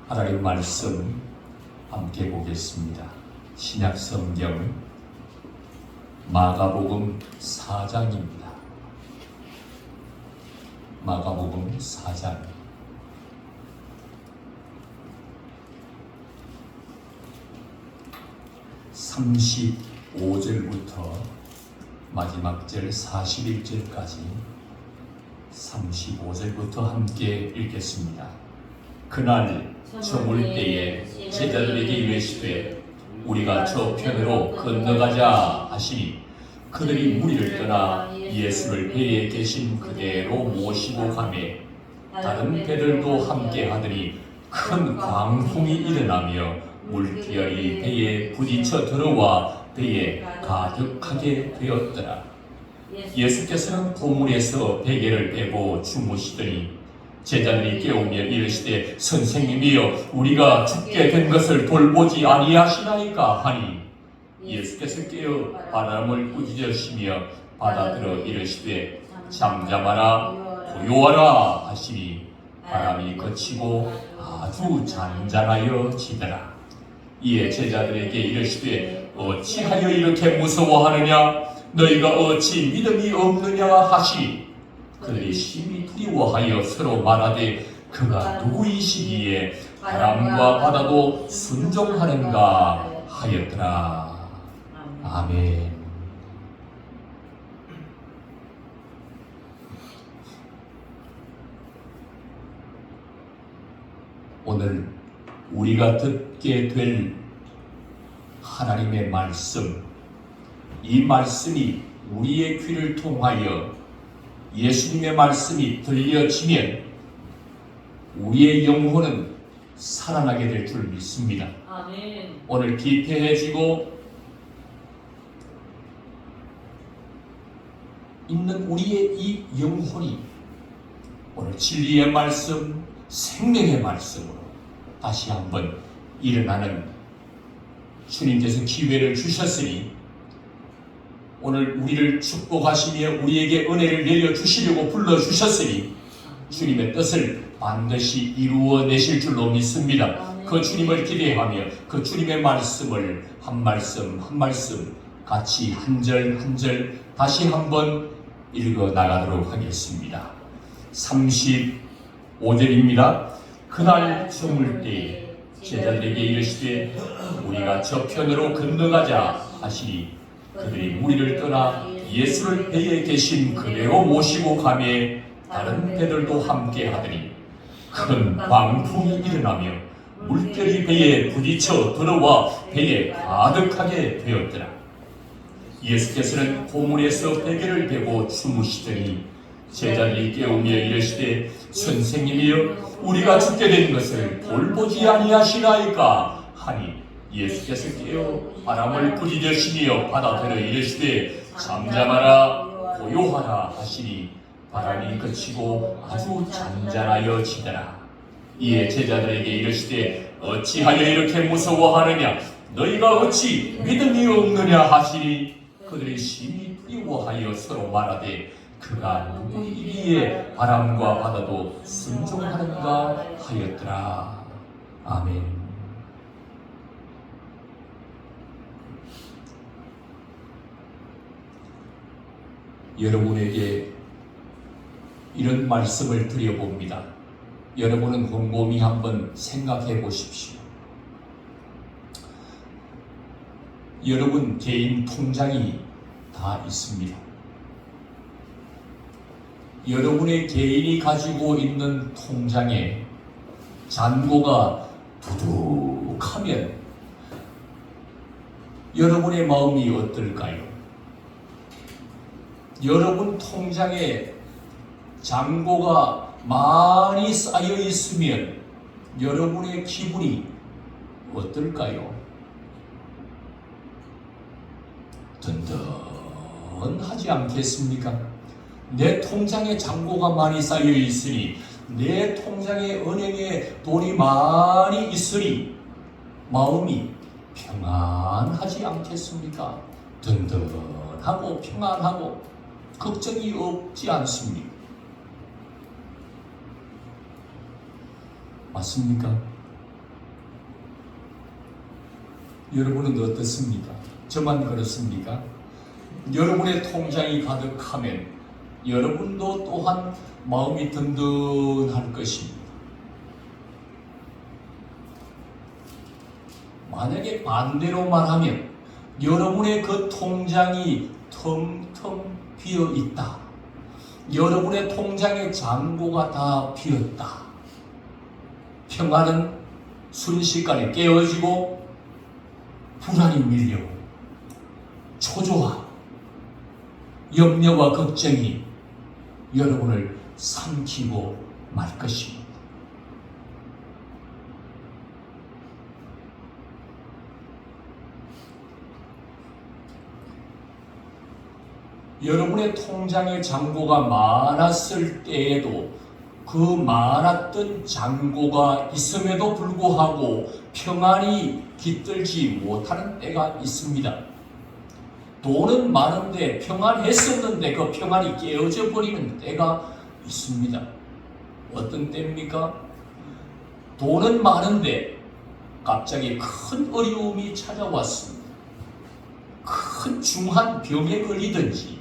하나님 말씀 함께 보겠습니다. 신약 성경 마가복음 4장입니다. 마가복음 4장 35절부터 마지막 절 41절까지 35절부터 함께 읽겠습니다. 그날 저물 때에 제자들에게 이르시되 우리가 저 편으로 건너가자 하시니 그들이 무리를 떠나 예수를 배에 계신 그대로 모시고 가매 다른 배들도 함께 하더니 큰 광풍이 일어나며 물결이 배에 부딪혀 들어와 배에 가득하게 되었더라. 예수께서는 포문에서 베개를 빼고 주무시더니 제자들이 깨우며 이르시되 선생님이여 우리가 죽게 된 것을 돌보지 아니하시나이까 하니 예수께서 깨어 바람을 꾸짖으시며 받아들어 이르시되 잠잠하라 고요하라 하시니 바람이 그치고 아주 잔잔하여 지더라. 이에 제자들에게 이르시되 어찌하여 이렇게 무서워하느냐 너희가 어찌 믿음이 없느냐 하시니 그들이 심히 두려워하여 서로 말하되 그가 누구이시기에 바람과 바다도 순종하는가 하였더라. 아멘. 오늘 우리가 듣게 될 하나님의 말씀, 이 말씀이 우리의 귀를 통하여 예수님의 말씀이 들려지면 우리의 영혼은 살아나게 될 줄 믿습니다. 아멘. 오늘 기폐해지고 있는 우리의 이 영혼이 오늘 진리의 말씀, 생명의 말씀으로 다시 한번 일어나는 주님께서 기회를 주셨으니 오늘 우리를 축복하시며 우리에게 은혜를 내려주시려고 불러주셨으니 주님의 뜻을 반드시 이루어내실 줄로 믿습니다. 그 주님을 기대하며 그 주님의 말씀을 한 말씀 한 말씀 같이 한 절 한 절 다시 한번 읽어 나가도록 하겠습니다. 35절입니다. 그날 저물 때에 제자들에게 이르시되 우리가 저편으로 건너가자 하시니 그들이 무리를 떠나 예수를 배에 계신 그대로 모시고 가매 다른 배들도 함께 하더니 큰 광풍이 일어나며 물결이 배에 부딪혀 들어와 배에 가득하게 되었더라. 예수께서는 포문에서 베개를 베고 주무시더니 제자들이 깨우며 이르시되 선생님이여 우리가 죽게 된 것을 돌보지 아니하시나이까 하니 예수께서 깨어 바람을 꾸짖으시며 받아들여 이르시되 잠잠하라 고요하라 하시니 바람이 그치고 아주 잔잔하여 지더라. 이에 제자들에게 이르시되 어찌하여 이렇게 무서워하느냐 너희가 어찌 믿음이 없느냐 하시니 그들이 심히 두려워하여 서로 말하되 그가 누구이기에 바람과 바다도 순종하는가 하였더라. 아멘. 여러분에게 이런 말씀을 드려봅니다. 여러분은 곰곰이 한번 생각해 보십시오. 여러분 개인 통장이 다 있습니다. 여러분의 개인이 가지고 있는 통장에 잔고가 두둑하면 여러분의 마음이 어떨까요? 여러분 통장에 잔고가 많이 쌓여 있으면 여러분의 기분이 어떨까요? 든든하지 않겠습니까? 내 통장에 잔고가 많이 쌓여 있으니 내 통장에 은행에 돈이 많이 있으니 마음이 평안하지 않겠습니까? 든든하고 평안하고 걱정이 없지 않습니까? 맞습니까? 여러분은 어떻습니까? 저만 그렇습니까? 여러분의 통장이 가득하면 여러분도 또한 마음이 든든할 것입니다. 만약에 반대로 말하면 여러분의 그 통장이 텅텅 비어 있다. 여러분의 통장의 잔고가 다 비었다. 평안은 순식간에 깨어지고 불안이 밀려오고 초조함, 염려와 걱정이 여러분을 삼키고 말 것입니다. 여러분의 통장에 잔고가 많았을 때에도 그 많았던 잔고가 있음에도 불구하고 평안이 깃들지 못하는 때가 있습니다. 돈은 많은데 평안했었는데 그 평안이 깨어져 버리는 때가 있습니다. 어떤 때입니까? 돈은 많은데 갑자기 큰 어려움이 찾아왔습니다. 큰 중한 병에 걸리든지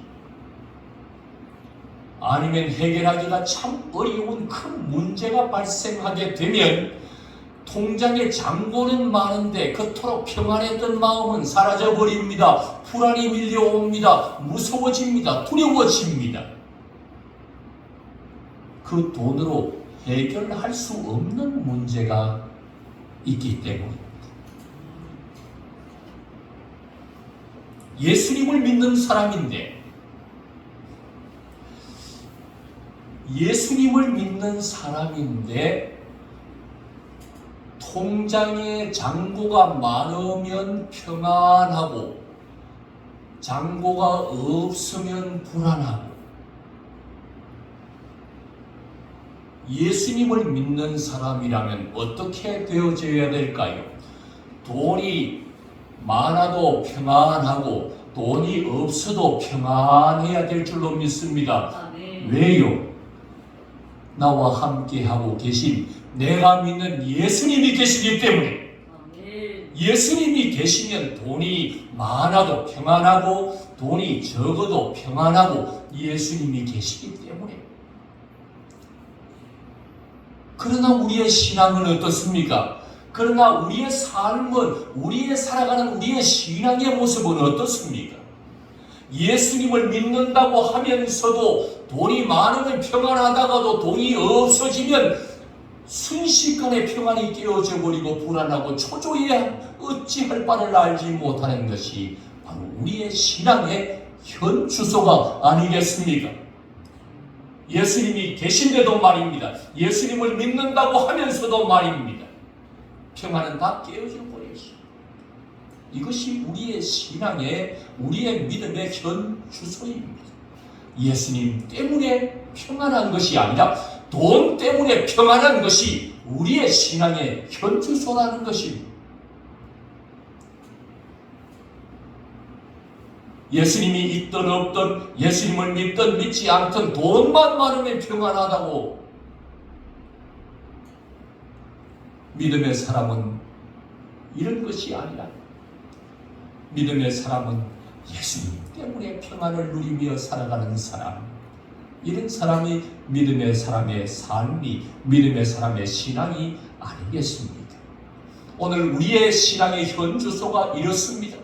아니면 해결하기가 참 어려운 큰 문제가 발생하게 되면 통장에 잔고는 많은데 그토록 평안했던 마음은 사라져버립니다. 불안이 밀려옵니다. 무서워집니다. 두려워집니다. 그 돈으로 해결할 수 없는 문제가 있기 때문입니다. 예수님을 믿는 사람인데 통장에 잔고가 많으면 평안하고 잔고가 없으면 불안하고 예수님을 믿는 사람이라면 어떻게 되어져야 될까요? 돈이 많아도 평안하고 돈이 없어도 평안해야 될 줄로 믿습니다. 왜요? 나와 함께하고 계신 내가 믿는 예수님이 계시기 때문에 예수님이 계시면 돈이 많아도 평안하고 돈이 적어도 평안하고 예수님이 계시기 때문에. 그러나 우리의 신앙은 어떻습니까? 그러나 우리의 삶은 우리의 살아가는 우리의 신앙의 모습은 어떻습니까? 예수님을 믿는다고 하면서도 돈이 많으면 평안하다가도 돈이 없어지면 순식간에 평안이 깨어져 버리고 불안하고 초조해 어찌할 바를 알지 못하는 것이 바로 우리의 신앙의 현 주소가 아니겠습니까? 예수님이 계신데도 말입니다. 예수님을 믿는다고 하면서도 말입니다. 평안은 다 깨어져 버렸어요. 이것이 우리의 신앙의 우리의 믿음의 현 주소입니다. 예수님 때문에 평안한 것이 아니라 돈 때문에 평안한 것이 우리의 신앙의 현 주소라는 것입니다. 예수님이 있든 없든 예수님을 믿든 믿지 않든 돈만 많으면 평안하다고 믿음의 사람은 이런 것이 아니라 믿음의 사람은 예수님 때문에 평안을 누리며 살아가는 사람, 이런 사람이 믿음의 사람의 삶이 믿음의 사람의 신앙이 아니겠습니까? 오늘 우리의 신앙의 현 주소가 이렇습니다.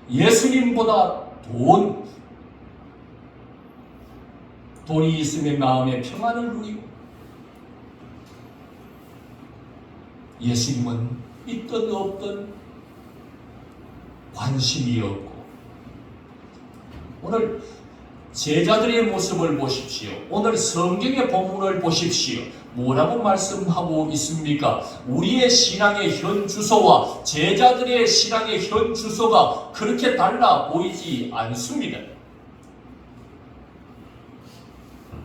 예수님보다 돈이 있으면 마음의 평안을 누리고 예수님은 있든 없든 관심이 없고 오늘 제자들의 모습을 보십시오. 오늘 성경의 본문을 보십시오. 뭐라고 말씀하고 있습니까? 우리의 신앙의 현 주소와 제자들의 신앙의 현 주소가 그렇게 달라 보이지 않습니다.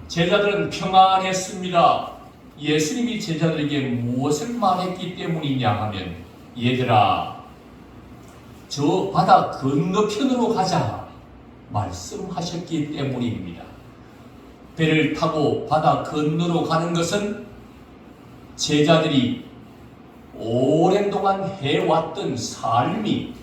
제자들은 평안했습니다. 예수님이 제자들에게 무엇을 말했기 때문이냐 하면 얘들아 저 바다 건너편으로 가자 말씀하셨기 때문입니다. 배를 타고 바다 건너로 가는 것은 제자들이 오랜 동안 해왔던 삶이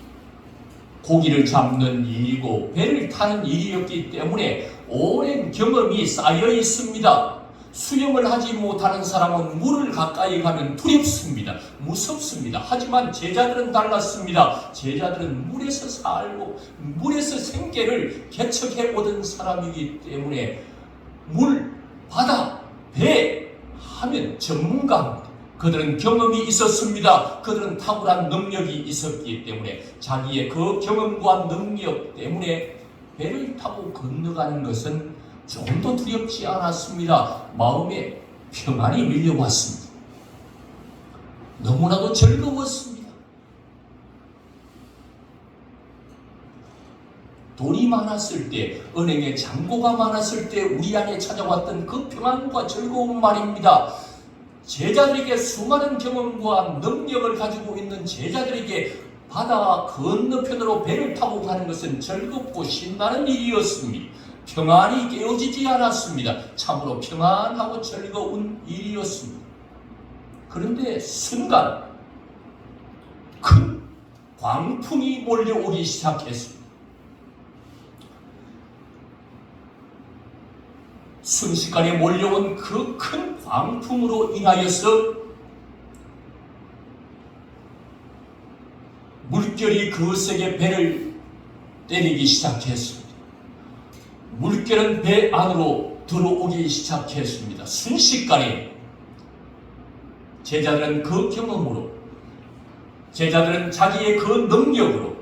고기를 잡는 일이고 배를 타는 일이었기 때문에 오랜 경험이 쌓여 있습니다. 수영을 하지 못하는 사람은 물을 가까이 가면 두렵습니다. 무섭습니다. 하지만 제자들은 달랐습니다. 제자들은 물에서 살고 물에서 생계를 개척해 오던 사람이기 때문에 물, 바다, 배 하면 전문가입니다. 그들은 경험이 있었습니다. 그들은 탁월한 능력이 있었기 때문에 자기의 그 경험과 능력 때문에 배를 타고 건너가는 것은 조금도 두렵지 않았습니다. 마음에 평안이 밀려왔습니다. 너무나도 즐거웠습니다. 돈이 많았을 때, 은행에 잔고가 많았을 때 우리 안에 찾아왔던 그 평안과 즐거운 말입니다. 제자들에게 수많은 경험과 능력을 가지고 있는 제자들에게 바다 건너편으로 배를 타고 가는 것은 즐겁고 신나는 일이었습니다. 평안이 깨어지지 않았습니다. 참으로 평안하고 즐거운 일이었습니다. 그런데 순간 큰 광풍이 몰려오기 시작했습니다. 순식간에 몰려온 그 큰 광풍으로 인하여서 물결이 거세게 배를 때리기 시작했습니다. 물결은 배 안으로 들어오기 시작했습니다. 순식간에 제자들은 그 경험으로, 제자들은 자기의 그 능력으로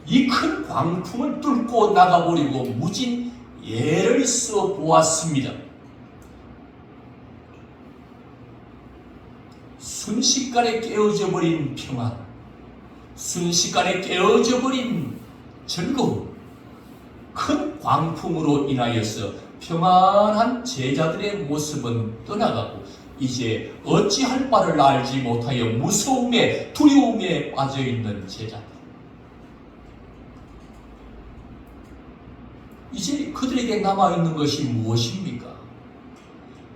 이 큰 광풍을 뚫고 나가버리고 무진 예를 써 보았습니다. 순식간에 깨어져 버린 평안, 순식간에 깨어져 버린 즐거움, 큰 광풍으로 인하여서 평안한 제자들의 모습은 떠나가고 이제 어찌할 바를 알지 못하여 무서움에 두려움에 빠져있는 제자들. 이제 그들에게 남아있는 것이 무엇입니까?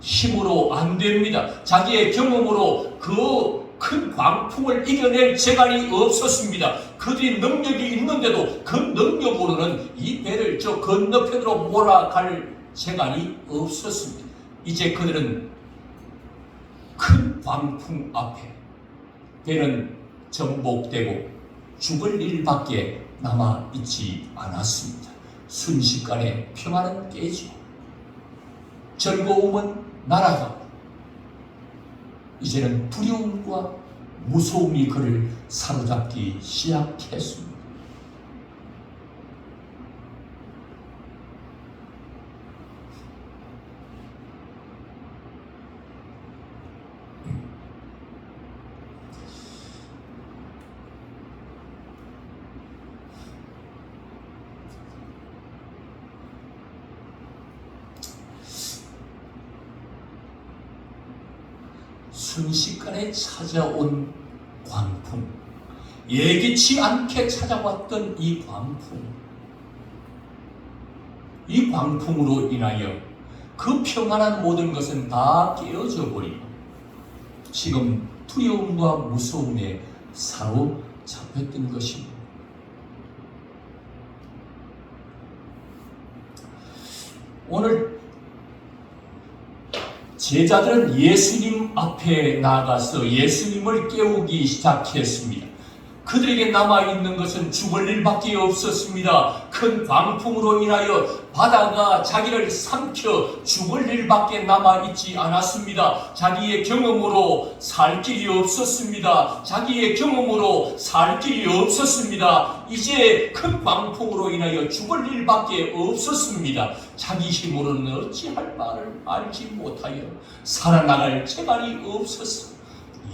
힘으로 안 됩니다. 자기의 경험으로 그 큰 광풍을 이겨낼 재간이 없었습니다. 그들이 능력이 있는데도 그 능력으로는 이 배를 저 건너편으로 몰아갈 재간이 없었습니다. 이제 그들은 큰 광풍 앞에 배는 전복되고 죽을 일밖에 남아있지 않았습니다. 순식간에 평안은 깨지고 즐거움은 날아가고 이제는 두려움과 무서움이 그를 사로잡기 시작했습니다. 순식간에 찾아온 광풍, 예기치 않게 찾아왔던 이 광풍, 이 광풍으로 인하여 그 평안한 모든 것은 다 깨어져 버리고 지금 두려움과 무서움에 사로잡혔던 것입니다. 오늘 제자들은 예수님 앞에 나가서 예수님을 깨우기 시작했습니다. 그들에게 남아있는 것은 죽을 일밖에 없었습니다. 큰 광풍으로 인하여 바다가 자기를 삼켜 죽을 일밖에 남아있지 않았습니다. 자기의 경험으로 살 길이 없었습니다. 자기의 경험으로 살 길이 없었습니다. 이제 큰 광풍으로 인하여 죽을 일밖에 없었습니다. 자기 힘으로는 어찌할 바를 알지 못하여 살아나갈 재간이 없어서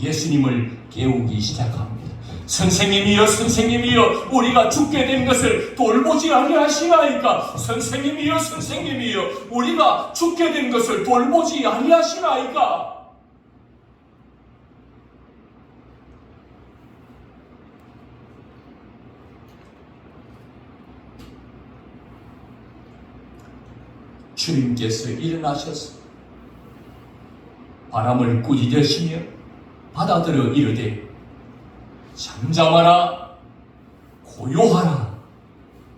예수님을 깨우기 시작합니다. 선생님이여, 선생님이여, 우리가 죽게 된 것을 돌보지 아니하시나이까? 선생님이여, 선생님이여, 우리가 죽게 된 것을 돌보지 아니하시나이까? 주님께서 일어나셔서 바람을 꾸짖으시며 받아들여 이르되 잠잠하라 고요하라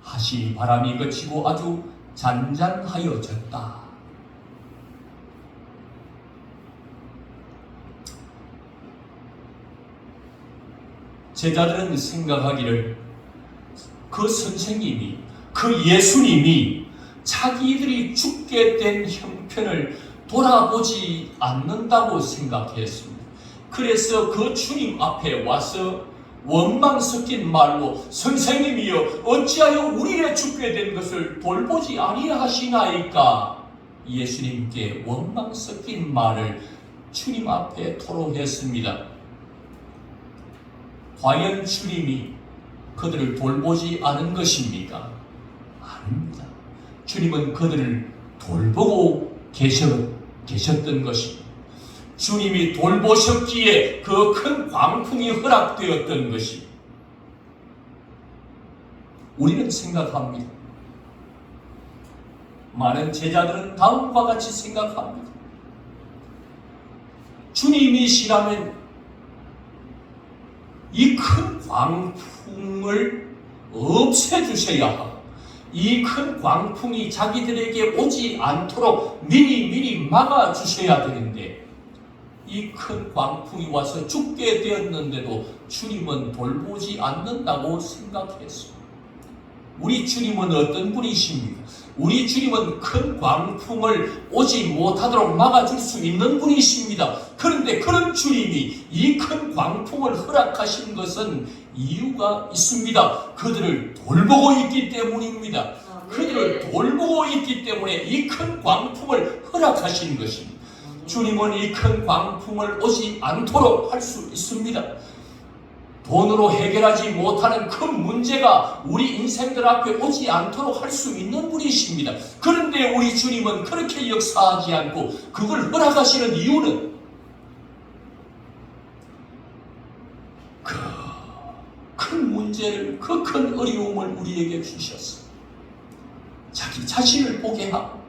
하시니 바람이 그치고 아주 잔잔하여졌다. 제자들은 생각하기를 그 선생님이, 그 예수님이 자기들이 죽게 된 형편을 돌아보지 않는다고 생각했습니다. 그래서 그 주님 앞에 와서 원망 섞인 말로 선생님이여 어찌하여 우리의 죽게 된 것을 돌보지 아니하시나이까? 예수님께 원망 섞인 말을 주님 앞에 토로했습니다. 과연 주님이 그들을 돌보지 않은 것입니까? 아닙니다. 주님은 그들을 돌보고 계셨던 것입니다. 주님이 돌보셨기에 그 큰 광풍이 허락되었던 것입니다. 우리는 생각합니다. 많은 제자들은 다음과 같이 생각합니다. 주님이시라면 이 큰 광풍을 없애주셔야 하고 이 큰 광풍이 자기들에게 오지 않도록 미리 막아주셔야 되는데 이 큰 광풍이 와서 죽게 되었는데도 주님은 돌보지 않는다고 생각했습니다. 우리 주님은 어떤 분이십니까? 우리 주님은 큰 광풍을 오지 못하도록 막아줄 수 있는 분이십니다. 그런데 그런 주님이 이 큰 광풍을 허락하신 것은 이유가 있습니다. 그들을 돌보고 있기 때문입니다. 그들을 돌보고 있기 때문에 이 큰 광풍을 허락하신 것입니다. 주님은 이 큰 광풍을 오지 않도록 할 수 있습니다. 돈으로 해결하지 못하는 큰 문제가 우리 인생들 앞에 오지 않도록 할 수 있는 분이십니다. 그런데 우리 주님은 그렇게 역사하지 않고 그걸 허락하시는 이유는 그 큰 문제를, 그 큰 어려움을 우리에게 주셨습니다. 자기 자신을 보게 하고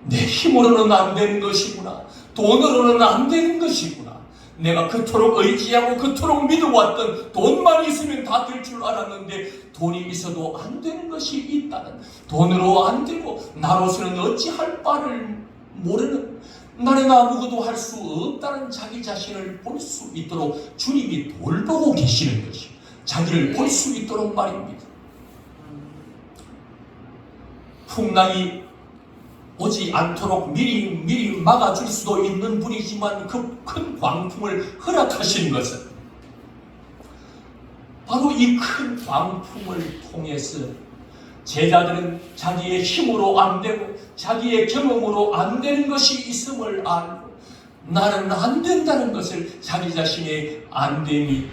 내 힘으로는 안 되는 것이구나. 돈으로는 안 되는 것이구나. 내가 그토록 의지하고 그토록 믿어왔던 돈만 있으면 다 될 줄 알았는데 돈이 있어도 안 되는 것이 있다는, 돈으로 안 되고 나로서는 어찌할 바를 모르는, 나는 아무것도 할 수 없다는 자기 자신을 볼 수 있도록 주님이 돌보고 계시는 것이, 자기를 볼 수 있도록 말입니다. 풍랑이 오지 않도록 미리 막아줄 수도 있는 분이지만 그 큰 광풍을 허락하신 것은 바로 이 큰 광풍을 통해서 제자들은 자기의 힘으로 안 되고 자기의 경험으로 안 되는 것이 있음을 알고 나는 안 된다는 것을 자기 자신의 안됨이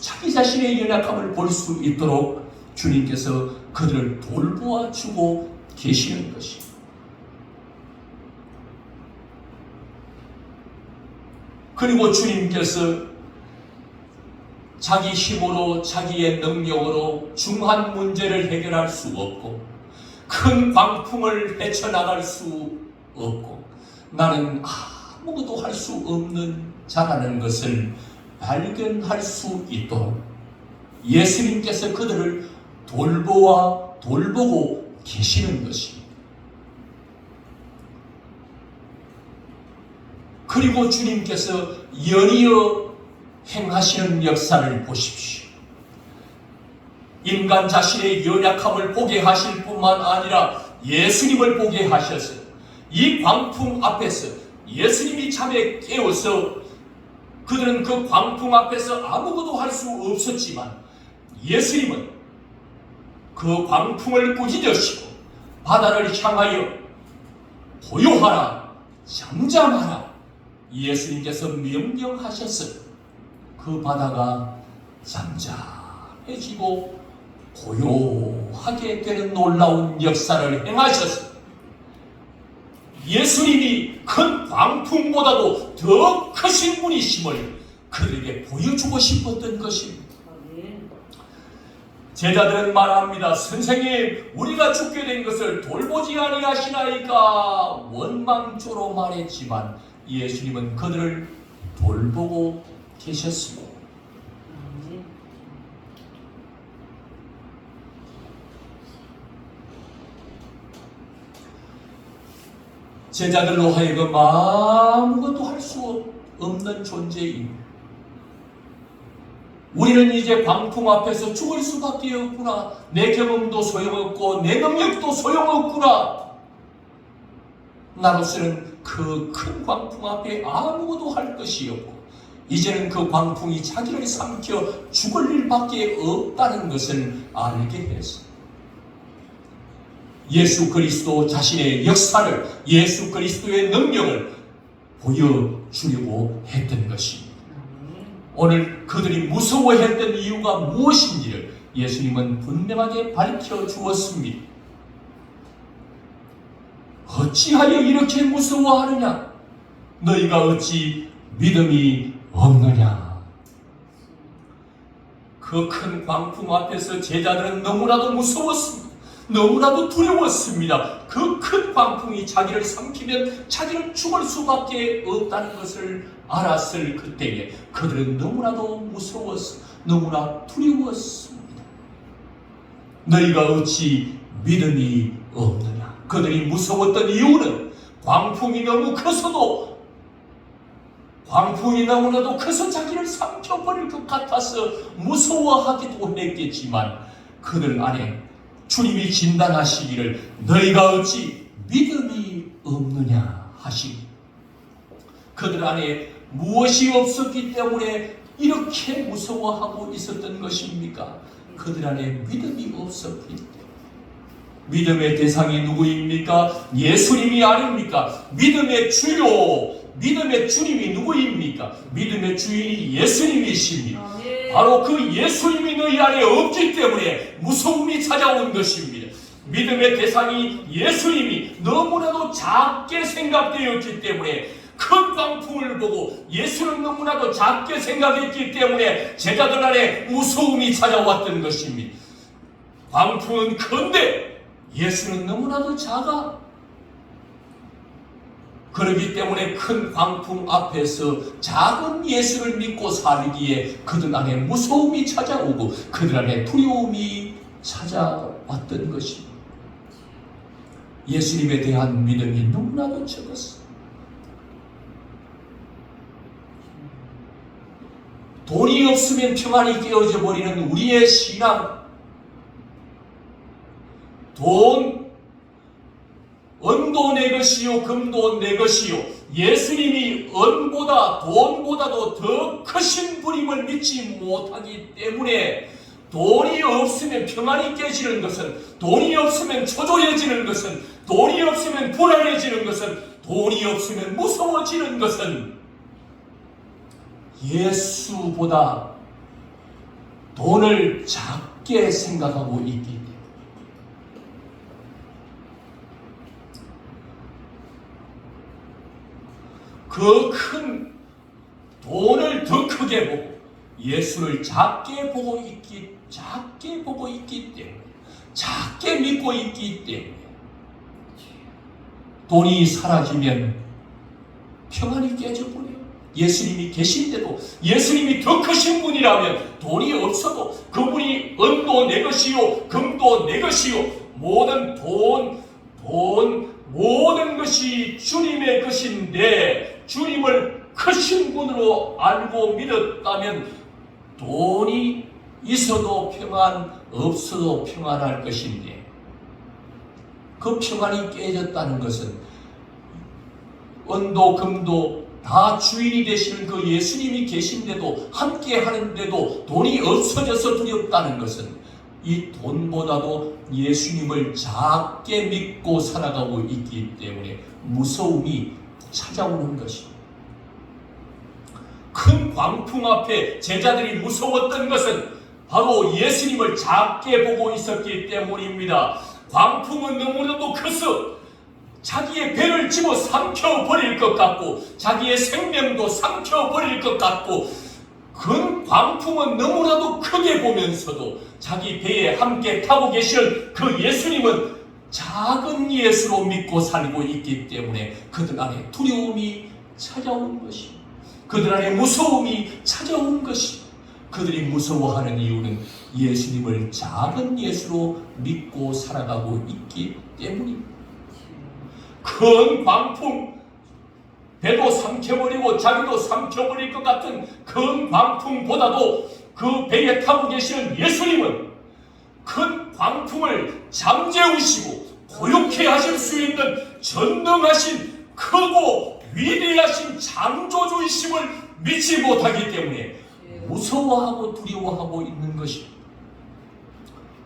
자기 자신의 연약함을 볼 수 있도록 주님께서 그들을 돌보아 주고 계시는 것입니다. 그리고 주님께서 자기 힘으로 자기의 능력으로 중한 문제를 해결할 수 없고 큰 광풍을 헤쳐나갈 수 없고 나는 아무것도 할 수 없는 자라는 것을 발견할 수 있도록 예수님께서 그들을 돌보고 계시는 것입니다. 그리고 주님께서 연이어 행하시는 역사를 보십시오. 인간 자신의 연약함을 보게 하실 뿐만 아니라 예수님을 보게 하셔서 이 광풍 앞에서 예수님이 잠에 깨어서 그들은 그 광풍 앞에서 아무것도 할 수 없었지만 예수님은 그 광풍을 꾸짖으시고 바다를 향하여 고요하라, 잠잠하라 예수님께서 명령하셔서 그 바다가 잠잠해지고 고요하게 되는 놀라운 역사를 행하셔서 예수님이 큰 광풍보다도 더 크신 분이심을 그들에게 보여주고 싶었던 것입니다. 제자들은 말합니다. 선생님, 우리가 죽게 된 것을 돌보지 아니하시나이까? 원망조로 말했지만 예수님은 그들을 돌보고 계셨습니다. 제자들로 하여금 아무것도 할 수 없는 존재입니다. 우리는 이제 광풍 앞에서 죽을 수밖에 없구나. 내 경험도 소용없고 내 능력도 소용없구나. 나로서는 그 큰 광풍 앞에 아무것도 할 것이 없고 이제는 그 광풍이 자기를 삼켜 죽을 일밖에 없다는 것을 알게 했습니다. 예수 그리스도 자신의 역사를, 예수 그리스도의 능력을 보여주려고 했던 것입니다. 오늘 그들이 무서워했던 이유가 무엇인지를 예수님은 분명하게 밝혀 주었습니다. 어찌하여 이렇게 무서워하느냐? 너희가 어찌 믿음이 없느냐? 그 큰 광풍 앞에서 제자들은 너무나도 무서웠습니다. 너무나도 두려웠습니다. 그 큰 광풍이 자기를 삼키면 자기는 죽을 수밖에 없다는 것을 알았을 그때에 그들은 너무나도 무서웠어, 너무나 두려웠습니다. 너희가 어찌 믿음이 없느냐? 그들이 무서웠던 이유는 광풍이 너무나도 커서 자기를 삼켜버릴 것 같아서 무서워하기도 했겠지만 그들 안에 주님이 진단하시기를 너희가 어찌 믿음이 없느냐 하시니 그들 안에 무엇이 없었기 때문에 이렇게 무서워하고 있었던 것입니까? 그들 안에 믿음이 없었기 때문에. 믿음의 대상이 누구입니까? 예수님이 아닙니까? 믿음의 주요, 믿음의 주님이 누구입니까? 믿음의 주인이 예수님이십니다. 바로 그 예수님이 너희 안에 없기 때문에 무서움이 찾아온 것입니다. 믿음의 대상이 예수님이 너무나도 작게 생각되었기 때문에 큰 광풍을 보고 예수는 너무나도 작게 생각했기 때문에 제자들 안에 무서움이 찾아왔던 것입니다. 광풍은 큰데 예수는 너무나도 작아. 그렇기 때문에 큰 광풍 앞에서 작은 예수를 믿고 살기에 그들 안에 무서움이 찾아오고 그들 안에 두려움이 찾아왔던 것입니다. 예수님에 대한 믿음이 너무나도 적었어요. 돈이 없으면 평안이 깨어져 버리는 우리의 신앙. 은도 내 것이요 금도 내 것이요. 예수님이 은보다 돈보다도 더 크신 분임을 믿지 못하기 때문에 돈이 없으면 평안이 깨지는 것은, 돈이 없으면 초조해지는 것은, 돈이 없으면 불안해지는 것은, 돈이 없으면 무서워지는 것은 예수보다 돈을 작게 생각하고 있기 때문에 그 큰 돈을 더 크게 보고 예수를 작게 보고 있기 때문에, 작게 믿고 있기 때문에 돈이 사라지면 평안이 깨져버려요. 예수님이 계신데도, 예수님이 더 크신 분이라면 돈이 없어도 그분이 은도 내 것이요 금도 내 것이요 모든 모든 것이 주님의 것인데 주님을 크신 분으로 알고 믿었다면 돈이 있어도 평안, 없어도 평안할 것인데 그 평안이 깨졌다는 것은 은도 금도 다 주인이 되시는 그 예수님이 계신데도, 함께 하는데도 돈이 없어져서 두렵다는 것은 이 돈보다도 예수님을 작게 믿고 살아가고 있기 때문에 무서움이 찾아오는 것입니다. 큰 광풍 앞에 제자들이 무서웠던 것은 바로 예수님을 작게 보고 있었기 때문입니다. 광풍은 너무나도 커서 자기의 배를 집어 삼켜버릴 것 같고 자기의 생명도 삼켜버릴 것 같고 큰 광풍은 너무나도 크게 보면서도 자기 배에 함께 타고 계시는 그 예수님은 작은 예수로 믿고 살고 있기 때문에 그들 안에 두려움이 찾아온 것입니다. 그들 안에 무서움이 찾아온 것입니다. 그들이 무서워하는 이유는 예수님을 작은 예수로 믿고 살아가고 있기 때문입니다. 큰 광풍, 배도 삼켜버리고 자기도 삼켜버릴 것 같은 큰 광풍보다도 그 배에 타고 계시는 예수님은 큰 광풍을 잠재우시고 고요케 하실 수 있는 전능하신 크고 위대하신 창조주이심을 믿지 못하기 때문에 무서워하고 두려워하고 있는 것입니다.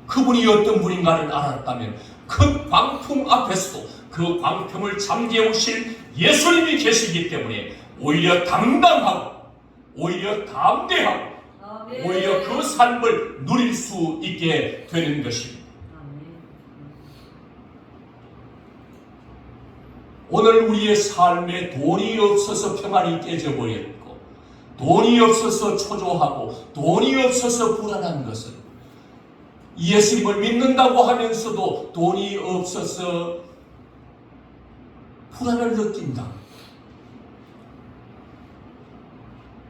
그분이 어떤 분인가를 알았다면 큰 광풍 앞에서도 그 광풍을 잠재우실 예수님이 계시기 때문에 오히려 당당하고 오히려 담대하고 오히려 그 삶을 누릴 수 있게 되는 것입니다. 오늘 우리의 삶에 돈이 없어서 평안이 깨져버렸고 돈이 없어서 초조하고 돈이 없어서 불안한 것은 예수님을 믿는다고 하면서도 돈이 없어서 불안을 느낀다.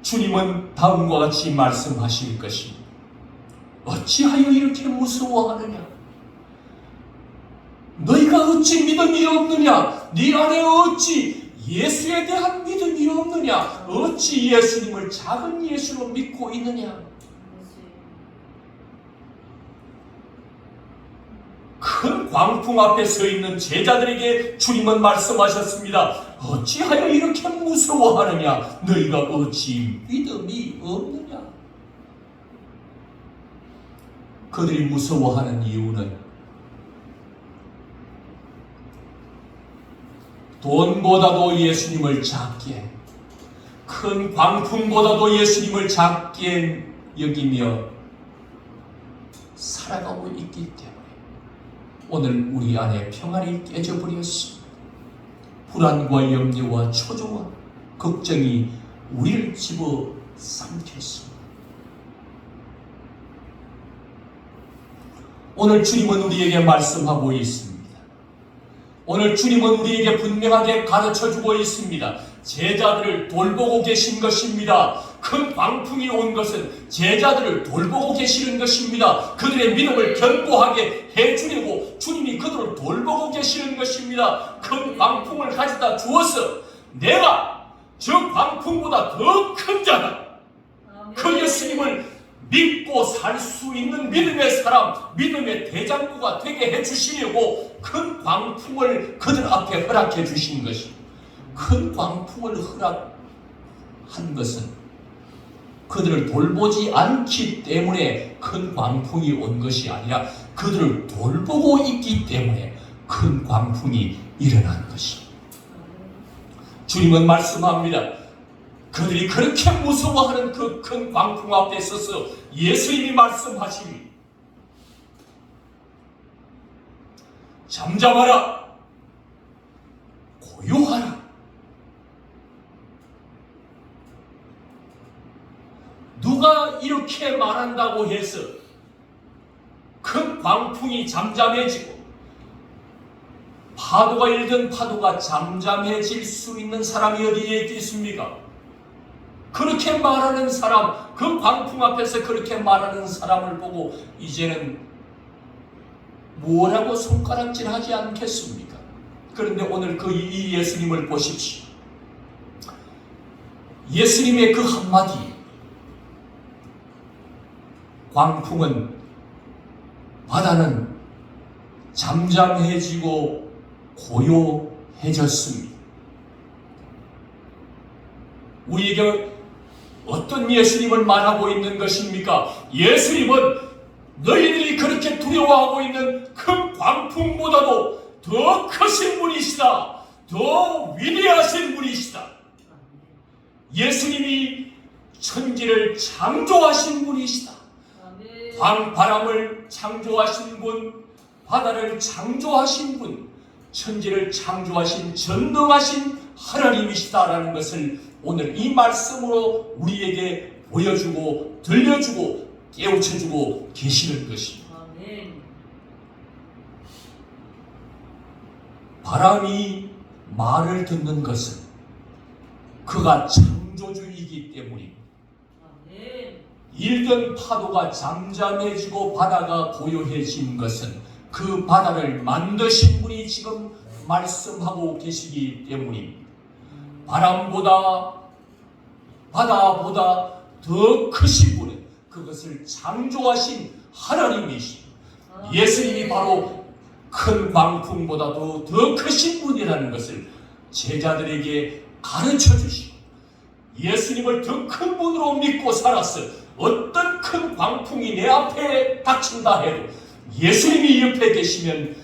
주님은 다음과 같이 말씀하실 것입니다. 어찌하여 이렇게 무서워하느냐? 너희가 어찌 믿음이 없느냐? 네 안에 어찌 예수에 대한 믿음이 없느냐? 어찌 예수님을 작은 예수로 믿고 있느냐? 큰 광풍 앞에 서 있는 제자들에게 주님은 말씀하셨습니다. 어찌하여 이렇게 무서워하느냐? 너희가 어찌 믿음이 없느냐? 그들이 무서워하는 이유는 돈보다도 예수님을 작게, 큰 광풍보다도 예수님을 작게 여기며 살아가고 있기 때문에 오늘 우리 안에 평안이 깨져버렸습니다. 불안과 염려와 초조와 걱정이 우리를 집어삼켰습니다. 오늘 주님은 우리에게 말씀하고 있습니다. 오늘 주님은 우리에게 분명하게 가르쳐주고 있습니다. 제자들을 돌보고 계신 것입니다. 큰 광풍이 온 것은 제자들을 돌보고 계시는 것입니다. 그들의 믿음을 견고하게 해주려고 주님이 그들을 돌보고 계시는 것입니다. 큰 광풍을 가져다 주어서 내가 저 광풍보다 더 큰 자다. 그 예수님을 믿고 살 수 있는 믿음의 사람, 믿음의 대장부가 되게 해주시려고 큰 광풍을 그들 앞에 허락해 주신 것입니다. 큰 광풍을 허락한 것은 그들을 돌보지 않기 때문에 큰 광풍이 온 것이 아니라 그들을 돌보고 있기 때문에 큰 광풍이 일어난 것입니다. 주님은 말씀합니다. 그들이 그렇게 무서워하는 그 큰 광풍 앞에 서서 예수님이 말씀하시니 잠잠하라, 고요하라. 누가 이렇게 말한다고 해서 큰 광풍이 잠잠해지고 파도가 일든 파도가 잠잠해질 수 있는 사람이 어디에 있겠습니까? 그렇게 말하는 사람, 그 광풍 앞에서 그렇게 말하는 사람을 보고 이제는 뭐라고 손가락질하지 않겠습니까? 그런데 오늘 이 예수님을 보십시오. 예수님의 그 한마디, 광풍은, 바다는 잠잠해지고 고요해졌습니다. 우리에게 어떤 예수님을 말하고 있는 것입니까? 예수님은 너희들이 그렇게 두려워하고 있는 큰 광풍보다도 더 크신 분이시다. 더 위대하신 분이시다. 예수님이 천지를 창조하신 분이시다. 바람을 창조하신 분, 바다를 창조하신 분, 천지를 창조하신 전능하신 하나님이시다라는 것을 오늘 이 말씀으로 우리에게 보여주고 들려주고 깨우쳐주고 계시는 것입니다. 아멘. 바람이 말을 듣는 것은 그가 창조주이기 때문입니다. 아멘. 일던 파도가 잠잠해지고 바다가 고요해진 것은 그 바다를 만드신 분이 지금 말씀하고 계시기 때문입니다. 바람보다 바다보다 더 크신 분은 그것을 창조하신 하나님이십니다. 예수님이 바로 큰 광풍보다도 더 크신 분이라는 것을 제자들에게 가르쳐 주시고, 예수님을 더 큰 분으로 믿고 살았어. 어떤 큰 광풍이 내 앞에 닥친다 해도 예수님이 옆에 계시면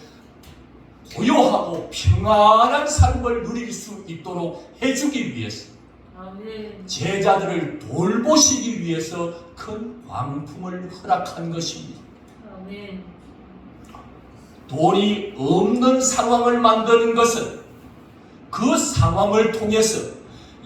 고요하고 평안한 삶을 누릴 수 있도록 해주기 위해서, 아멘. 제자들을 돌보시기 위해서 큰 광풍을 허락한 것입니다. 아멘. 돈이 없는 상황을 만드는 것은 그 상황을 통해서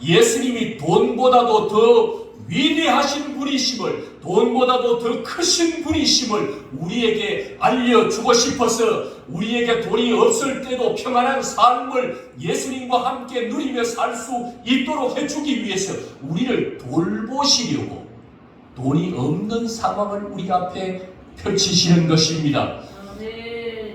예수님이 돈보다도 더 위대하신 분이심을, 돈보다도 더 크신 분이심을 우리에게 알려주고 싶어서, 우리에게 돈이 없을 때도 평안한 삶을 예수님과 함께 누리며 살 수 있도록 해주기 위해서 우리를 돌보시려고 돈이 없는 상황을 우리 앞에 펼치시는 것입니다.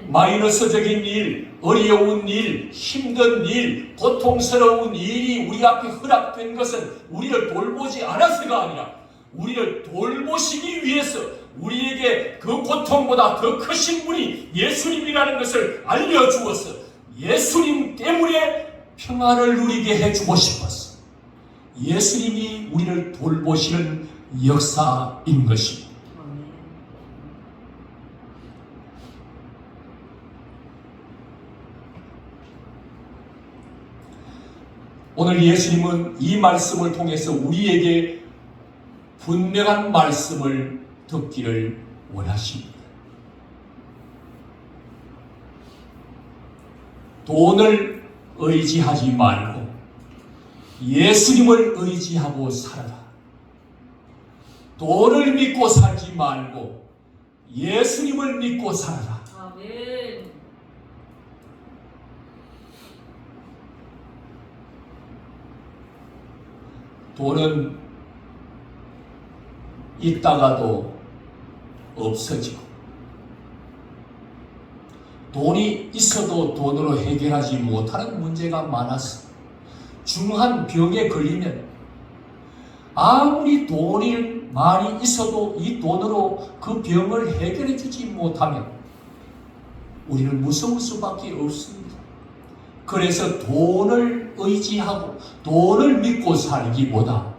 마이너스적인 일, 어려운 일, 힘든 일, 고통스러운 일이 우리 앞에 허락된 것은 우리를 돌보지 않아서가 아니라 우리를 돌보시기 위해서 우리에게 그 고통보다 더 크신 분이 예수님이라는 것을 알려주어서 예수님 때문에 평안을 누리게 해주고 싶었어. 예수님이 우리를 돌보시는 역사인 것입니다. 오늘 예수님은 이 말씀을 통해서 우리에게 분명한 말씀을 듣기를 원하십니다. 돈을 의지하지 말고 예수님을 의지하고 살아라. 돈을 믿고 살지 말고 예수님을 믿고 살아라. 아멘. 돈은 있다가도 없어지고, 돈이 있어도 돈으로 해결하지 못하는 문제가 많아서 중한 병에 걸리면 아무리 돈이 많이 있어도 이 돈으로 그 병을 해결해 주지 못하면 우리는 무서울 수밖에 없습니다. 그래서 돈을 의지하고 돈을 믿고 살기보다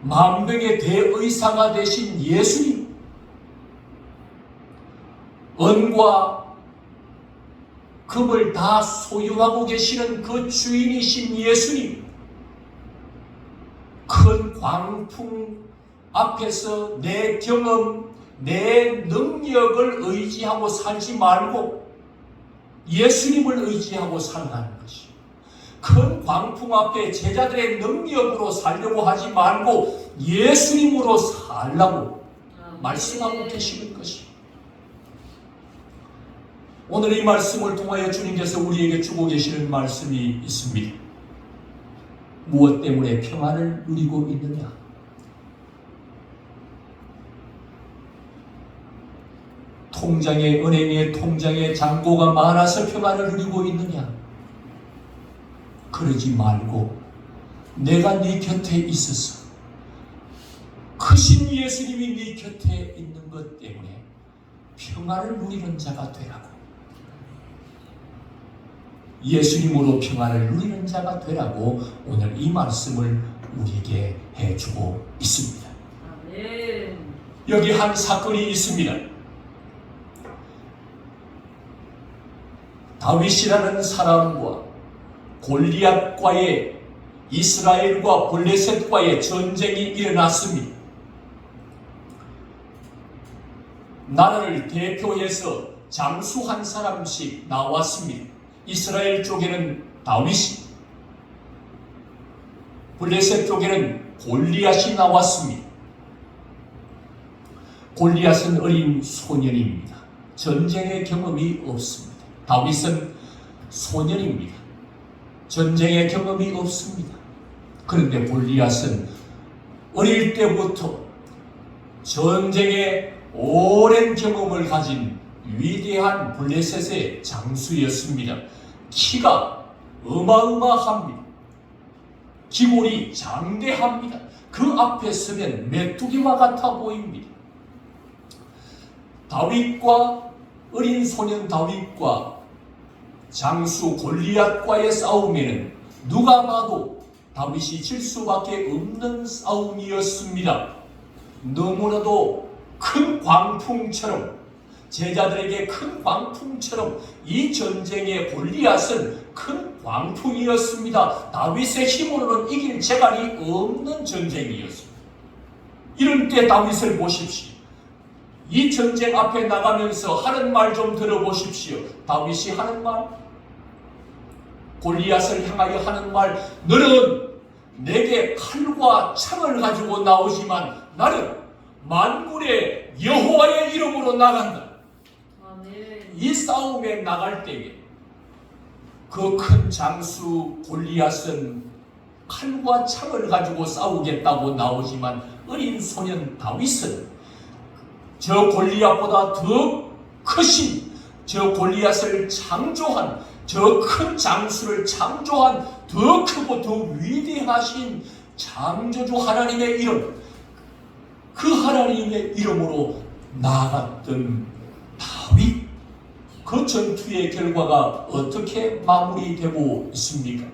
만병의 대의사가 되신 예수님, 은과 금을 다 소유하고 계시는 그 주인이신 예수님, 큰 광풍 앞에서 내 경험, 내 능력을 의지하고 살지 말고 예수님을 의지하고 살아가는 것이, 큰 광풍 앞에 제자들의 능력으로 살려고 하지 말고 예수님으로 살라고 말씀하고 계시는 것입니다. 오늘 이 말씀을 통하여 주님께서 우리에게 주고 계시는 말씀이 있습니다. 무엇 때문에 평안을 누리고 있느냐? 은행의 통장에 잔고가 많아서 평안을 누리고 있느냐? 그러지 말고 내가 네 곁에 있어서 크신 예수님이 네 곁에 있는 것 때문에 평안을 누리는 자가 되라고, 예수님으로 평안을 누리는 자가 되라고 오늘 이 말씀을 우리에게 해주고 있습니다. 아멘. 여기 한 사건이 있습니다. 다윗이라는 사람과 골리앗과의, 이스라엘과 블레셋과의 전쟁이 일어났습니다. 나라를 대표해서 장수 한 사람씩 나왔습니다. 이스라엘 쪽에는 다윗이, 블레셋 쪽에는 골리앗이 나왔습니다. 골리앗은 어린 소년입니다. 전쟁의 경험이 없습니다. 다윗은 소년입니다. 전쟁의 경험이 없습니다. 그런데 골리앗은 어릴 때부터 전쟁의 오랜 경험을 가진 위대한 블레셋의 장수였습니다. 키가 어마어마합니다. 기골이 장대합니다. 그 앞에 서면 메뚜기와 같아 보입니다. 다윗과 어린 소년 다윗과 장수 골리앗과의 싸움에는 누가 봐도 다윗이 질 수밖에 없는 싸움이었습니다. 너무나도 큰 광풍처럼, 제자들에게 큰 광풍처럼 이 전쟁의 골리앗은 큰 광풍이었습니다. 다윗의 힘으로는 이길 재간이 없는 전쟁이었습니다. 이럴 때 다윗을 보십시오. 이 전쟁 앞에 나가면서 하는 말 좀 들어보십시오. 다윗이 하는 말, 골리앗을 향하여 하는 말, 너는 내게 칼과 창을 가지고 나오지만 나는 만군의 여호와의 이름으로 나간다. 아멘. 이 싸움에 나갈 때에 그 큰 장수 골리앗은 칼과 창을 가지고 싸우겠다고 나오지만 어린 소년 다윗은 저 골리앗보다 더 크신, 저 골리앗을 창조한, 저 큰 장수를 창조한 더 크고 더 위대하신 창조주 하나님의 이름, 그 하나님의 이름으로 나아갔던 다윗, 그 전투의 결과가 어떻게 마무리되고 있습니까?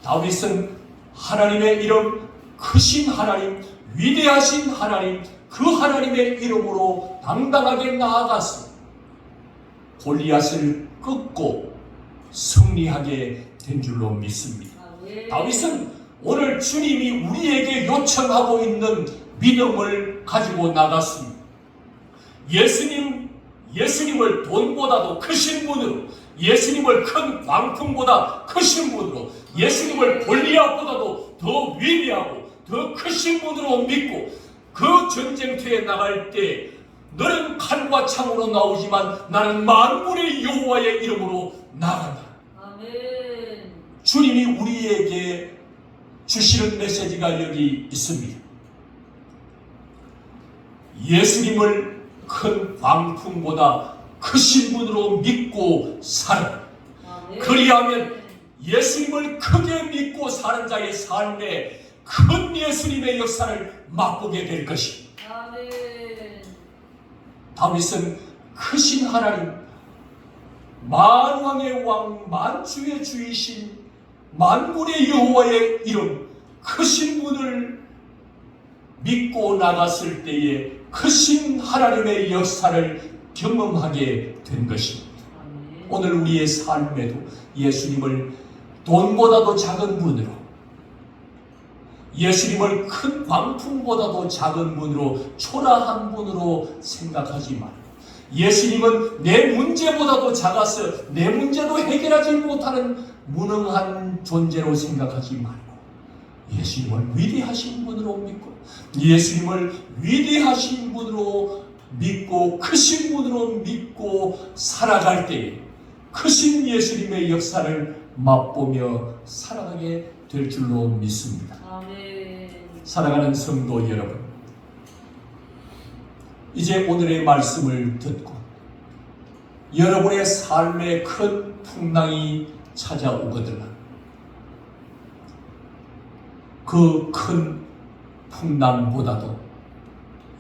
다윗은 하나님의 이름, 크신 하나님, 위대하신 하나님, 그 하나님의 이름으로 당당하게 나아가서 골리앗을 꺾고 승리하게 된 줄로 믿습니다. 다윗은 오늘 주님이 우리에게 요청하고 있는 믿음을 가지고 나갔습니다. 예수님을 돈보다도 크신 분으로, 예수님을 큰 광풍보다 크신 분으로, 예수님을 골리앗보다도 더 위대하고 더 크신 분으로 믿고 그 전쟁터에 나갈 때 너는 칼과 창으로 나오지만 나는 만군의 여호와의 이름으로 나간다. 아멘. 주님이 우리에게 주시는 메시지가 여기 있습니다. 예수님을 큰 광풍보다 크신 분으로 믿고 살아. 아멘. 그리하면 예수님을 크게 믿고 사는 자의 삶에 큰 예수님의 역사를 맛보게 될 것입니다. 아멘. 다윗은 크신 하나님, 만왕의 왕, 만주의 주이신 만군의 여호와의 이름, 크신 분을 믿고 나갔을 때에 크신 하나님의 역사를 경험하게 된 것입니다. 아멘. 오늘 우리의 삶에도 예수님을 돈보다도 작은 분으로, 예수님을 큰 광풍보다도 작은 분으로, 초라한 분으로 생각하지 말고, 예수님은 내 문제보다도 작아서 내 문제도 해결하지 못하는 무능한 존재로 생각하지 말고 예수님을 위대하신 분으로 믿고, 예수님을 위대하신 분으로 믿고 크신 분으로 믿고 살아갈 때에 크신 예수님의 역사를 맛보며 살아가게 될 줄로 믿습니다. 아멘. 사랑하는 성도 여러분, 이제 오늘의 말씀을 듣고 여러분의 삶에 큰 풍랑이 찾아오거든요. 그 큰 풍랑보다도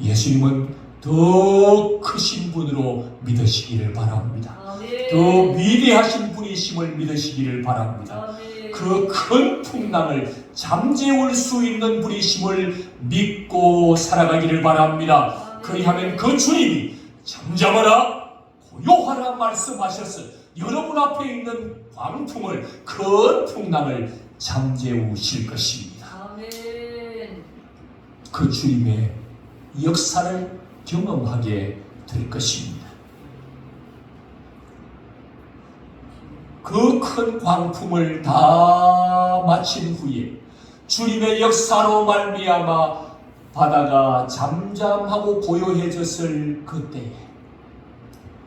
예수님은 더 크신 분으로 믿으시기를 바랍니다. 아멘. 더 위대하신 분이심을 믿으시기를 바랍니다. 아멘. 그 큰 풍랑을 잠재울 수 있는 분이심을 믿고 살아가기를 바랍니다. 그리하면 그 주님이 잠잠하라, 고요하라 말씀하셔서 여러분 앞에 있는 광풍을, 큰 풍랑을 잠재우실 것입니다. 아멘. 그 주님의 역사를 경험하게 될 것입니다. 그 큰 광풍을 다 마친 후에 주님의 역사로 말미암아 바다가 잠잠하고 고요해졌을 그때에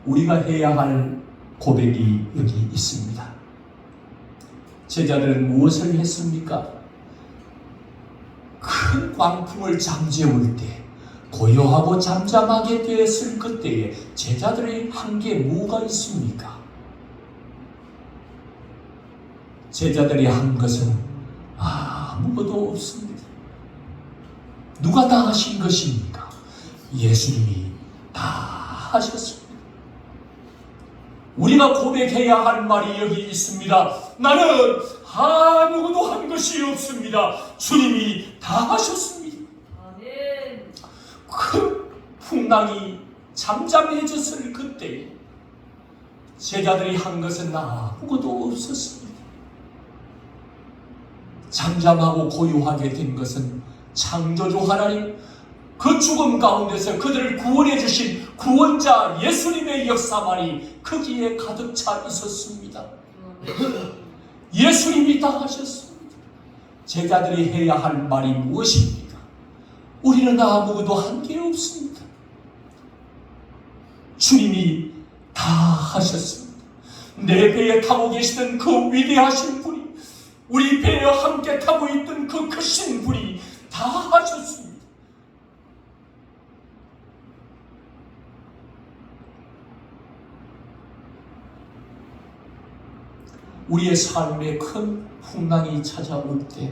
우리가 해야 할 고백이 여기 있습니다. 제자들은 무엇을 했습니까? 큰 광풍을 잠재울 때, 고요하고 잠잠하게 되었을 그때에 제자들이 한 게 뭐가 있습니까? 제자들이 한 것은 아무것도 없습니다. 누가 다 하신 것입니까? 예수님이 다 하셨습니다. 우리가 고백해야 할 말이 여기 있습니다. 나는 아무것도 한 것이 없습니다. 주님이 다 하셨습니다. 아멘. 큰 풍랑이 잠잠해졌을 그때 제자들이 한 것은 아무것도 없었습니다. 잠잠하고 고요하게 된 것은 창조주 하나님, 그 죽음 가운데서 그들을 구원해 주신 구원자 예수님의 역사만이 거기에 가득 차 있었습니다. 예수님이 다 하셨습니다. 제자들이 해야 할 말이 무엇입니까? 우리는 아무것도 한 게 없습니다. 주님이 다 하셨습니다. 내 배에 타고 계시던 그 위대하신 분이, 우리 배에 함께 타고 있던 그 크신 분이 다 하셨습니다. 우리의 삶에 큰 풍랑이 찾아올 때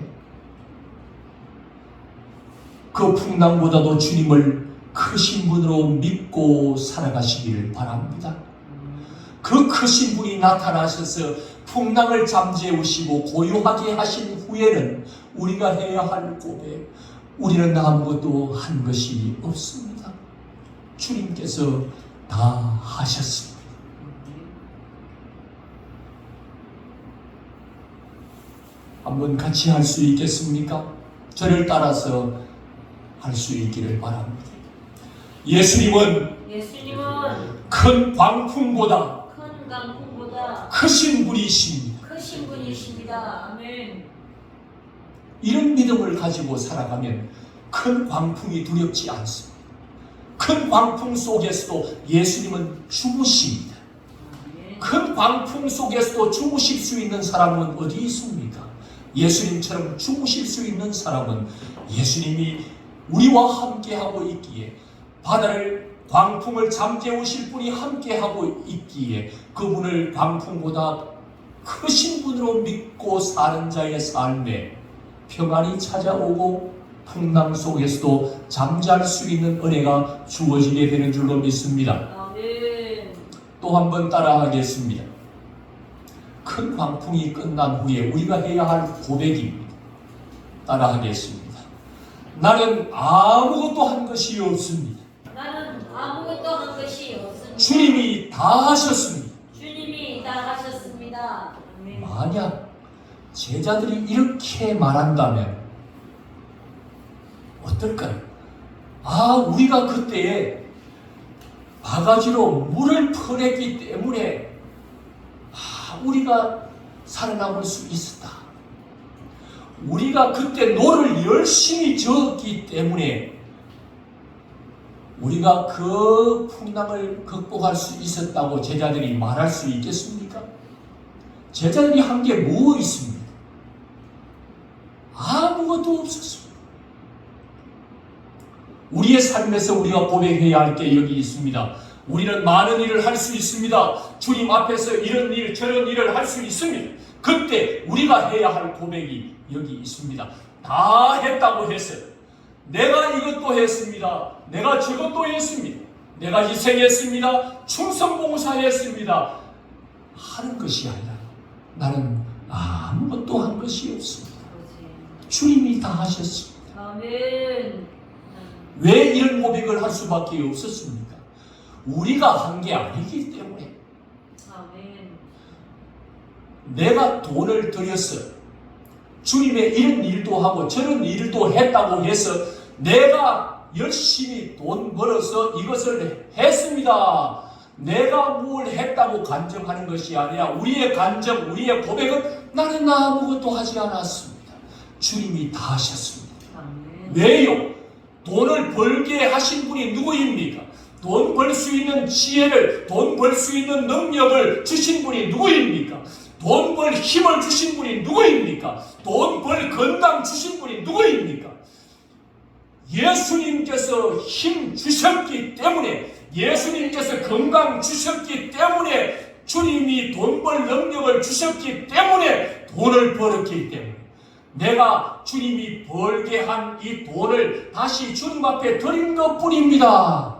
그 풍랑보다도 주님을 크신 분으로 믿고 살아가시기를 바랍니다. 그 크신 분이 나타나셔서 풍랑을 잠재우시고 고요하게 하신 후에는 우리가 해야 할 고백, 우리는 아무것도 한 것이 없습니다. 주님께서 다 하셨습니다. 한번 같이 할 수 있겠습니까? 저를 따라서 할 수 있기를 바랍니다. 예수님은 큰 광풍보다 크신 분이십니다. 아멘. 이런 믿음을 가지고 살아가면 큰 광풍이 두렵지 않습니다. 큰 광풍 속에서도 예수님은 주무십니다. 큰 광풍 속에서도 주무실 수 있는 사람은 어디 있습니까? 예수님처럼 주무실 수 있는 사람은 예수님이 우리와 함께하고 있기에, 바다를 광풍을 잠재우실 분이 함께하고 있기에 그분을 광풍보다 크신 분으로 믿고 사는 자의 삶에 평안이 찾아오고 풍랑 속에서도 잠잘 수 있는 은혜가 주어지게 되는 줄로 믿습니다. 아멘. 또 한 번 따라하겠습니다. 큰 광풍이 끝난 후에 우리가 해야 할 고백입니다. 따라하겠습니다. 나는 아무것도 한 것이 없습니다. 주님이 다 하셨습니다. 아멘. 만약 제자들이 이렇게 말한다면 어떨까요? 우리가 그때에 바가지로 물을 퍼냈기 때문에 우리가 살아남을 수 있었다. 우리가 그때 노를 열심히 저었기 때문에 우리가 그 풍랑을 극복할 수 있었다고 제자들이 말할 수 있겠습니까? 제자들이 한 게 뭐 있습니까? 아무것도 없었습니다. 우리의 삶에서 우리가 고백해야 할 게 여기 있습니다. 우리는 많은 일을 할 수 있습니다. 주님 앞에서 이런 일 저런 일을 할 수 있습니다. 그때 우리가 해야 할 고백이 여기 있습니다. 다 했다고 했어요. 내가 이것도 했습니다. 내가 저것도 했습니다. 내가 희생했습니다. 충성봉사했습니다. 하는 것이 아니라 나는 아무것도 한 것이 없습니다. 주님이 다 하셨습니다. 아멘. 왜 이런 고백을 할 수밖에 없었습니까? 우리가 한 게 아니기 때문에. 아멘. 내가 돈을 들여서 주님의 이런 일도 하고 저런 일도 했다고 해서 내가 열심히 돈 벌어서 이것을 했습니다. 내가 뭘 했다고 간증하는 것이 아니라 우리의 간증, 우리의 고백은 나는 아무것도 하지 않았습니다. 주님이 다 하셨습니다. 아멘. 왜요? 돈을 벌게 하신 분이 누구입니까? 돈 벌 수 있는 지혜를, 돈 벌 수 있는 능력을 주신 분이 누구입니까? 돈 벌 힘을 주신 분이 누구입니까? 돈 벌 건강 주신 분이 누구입니까? 예수님께서 힘 주셨기 때문에, 예수님께서 건강 주셨기 때문에, 주님이 돈 벌 능력을 주셨기 때문에 돈을 벌었기 때문에 내가 주님이 벌게 한 이 돈을 다시 주님 앞에 드린 것뿐입니다.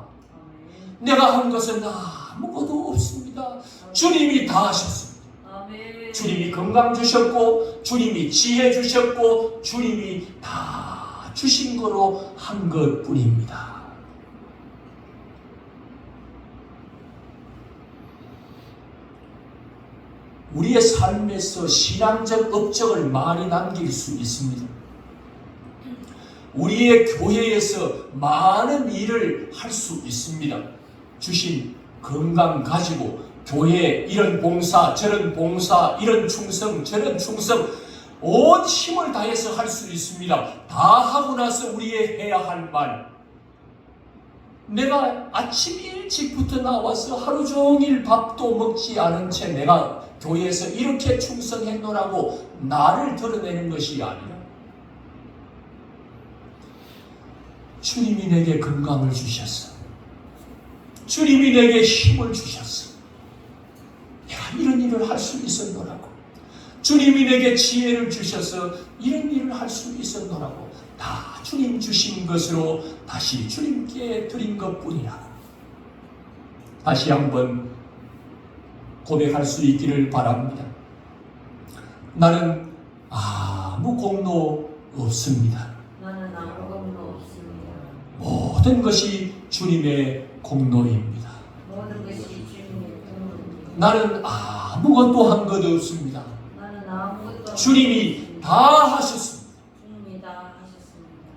내가 한 것은 아무것도 없습니다. 주님이 다 하셨습니다. 아멘. 주님이 건강 주셨고, 주님이 지혜 주셨고, 주님이 다 주신 거로 한 것뿐입니다. 우리의 삶에서 신앙적 업적을 많이 남길 수 있습니다. 우리의 교회에서 많은 일을 할 수 있습니다. 주신 건강 가지고 교회에 이런 봉사, 저런 봉사, 이런 충성, 저런 충성 온 힘을 다해서 할 수 있습니다. 다 하고 나서 우리의 해야 할 말, 내가 아침 일찍부터 나와서 하루 종일 밥도 먹지 않은 채 내가 교회에서 이렇게 충성했노라고 나를 드러내는 것이 아니라 주님이 내게 건강을 주셨어. 주님이 내게 힘을 주셨어. 내가 이런 일을 할 수 있었노라고. 주님이 내게 지혜를 주셔서 이런 일을 할 수 있었노라고. 다 주님 주신 것으로 다시 주님께 드린 것뿐이야. 다시 한번 고백할 수 있기를 바랍니다. 나는 아무 공로 없습니다. 나는 아무 공로 없습니다. 모든 것이 주님의 공로입니다. 모든 것이 주님의 공로입니다. 나는 아무것도 한 것 없습니다. 나는 아무것도 주님이 다 하셨습니다. 주님이 다 하셨습니다.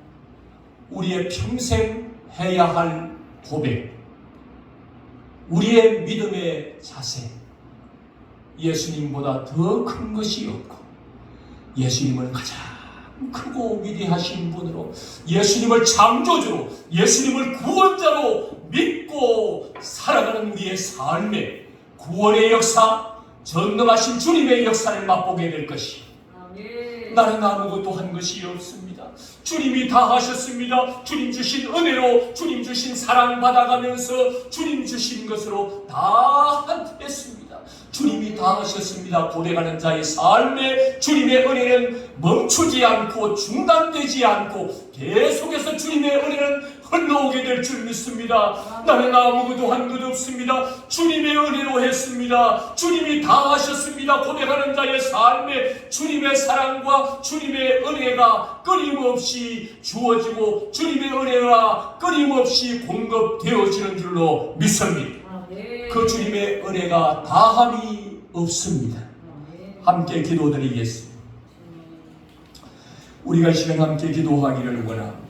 우리의 평생 해야 할 고백, 우리의 믿음의 자세, 예수님보다 더 큰 것이 없고 예수님을 가장 크고 위대하신 분으로, 예수님을 창조주로, 예수님을 구원자로 믿고 살아가는 우리의 삶에 구원의 역사, 전능하신 주님의 역사를 맛보게 될 것이, 아멘. 나는 아무것도 한 것이 없습니다. 주님이 다 하셨습니다. 주님 주신 은혜로, 주님 주신 사랑 받아가면서 주님 주신 것으로 다 했습니다. 주님이 다 하셨습니다. 고백하는 자의 삶에 주님의 은혜는 멈추지 않고 중단되지 않고 계속해서 주님의 은혜는 흘러오게 될 줄 믿습니다. 나는 아무것도 한 것 없습니다. 주님의 은혜로 했습니다. 주님이 다 하셨습니다. 고백하는 자의 삶에 주님의 사랑과 주님의 은혜가 끊임없이 주어지고 주님의 은혜가 끊임없이 공급되어지는 줄로 믿습니다. 아멘. 그 주님의 은혜가 다함이 없습니다. 아멘. 함께 기도드리겠습니다. 우리가 이 시간 함께 기도하기를 원합니다.